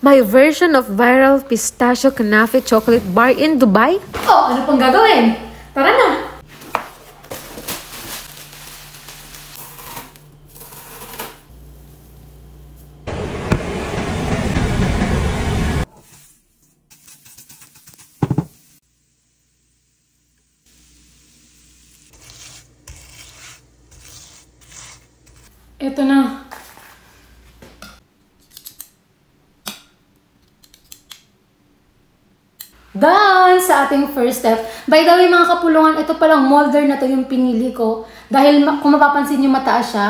My version of viral pistachio kanafe chocolate bar in Dubai? Oh, ano pang gagawin? Tara na! Ito na. Done sa ating first step. By the way mga kapulungan, ito palang molder na to yung pinili ko. Dahil kung mapapansin nyo mataas siya,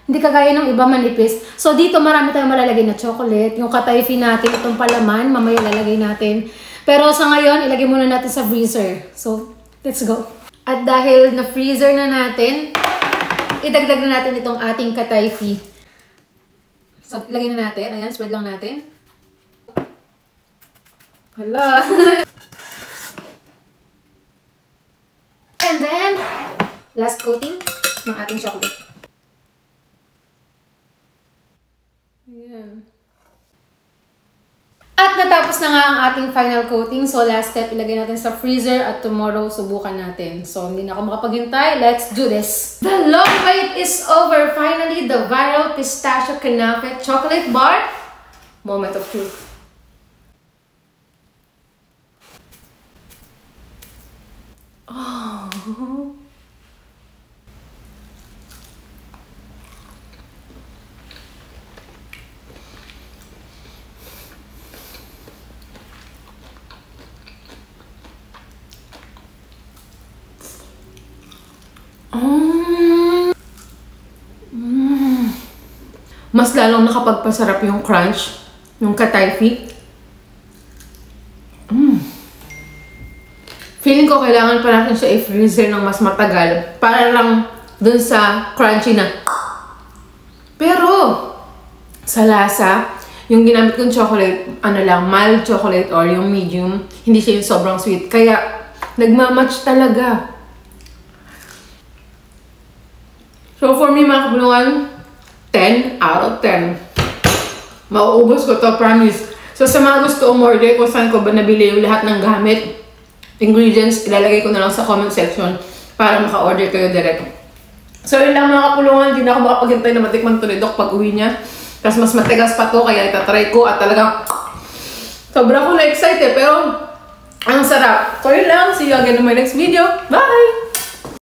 hindi kagaya ng iba manipis. So dito marami tayong malalagay na chocolate. Yung katayfi natin, itong palaman, mamaya lalagay natin. Pero sa ngayon, ilagay muna natin sa freezer. So, let's go. At dahil na-freezer na natin, idagdag na natin itong ating katayfi. So, ilagay na natin. Ayan, spread lang natin. Hala! And then, last coating ng ating chocolate. Ayan. At natapos na nga ang ating final coating. So, last step, ilagay natin sa freezer at tomorrow, subukan natin. So, hindi na ako makapaghintay. Let's do this! The long wait is over! Finally, the viral pistachio kanafe chocolate bar. Moment of truth. Oh. Mas lalong nakapagpasarap yung crunch, yung katayfi. Feeling ko kailangan pa natin siya i-freezer ng mas matagal para lang dun sa crunchy na. Pero, sa lasa, yung ginamit kong chocolate, ano lang, mild chocolate or yung medium, hindi siya yung sobrang sweet. Kaya, nagmamatch talaga. So, for me, mga kabulungan, 10 out of 10. Mauubos ko to, promise. So, sa mga gusto umorder kung saan ko ba nabili yung lahat ng gamit, ingredients, ilalagay ko na lang sa comment section para maka-order kayo direct. So, yun lang mga kapulungan. Hindi na ako makapaghintay na matikman to ni Doc pag uwi niya. Tapos mas matigas pa to, kaya itatry ko at talagang sobra ko na-excited. Pero, ang sarap. So, yun lang. See you again in my next video. Bye!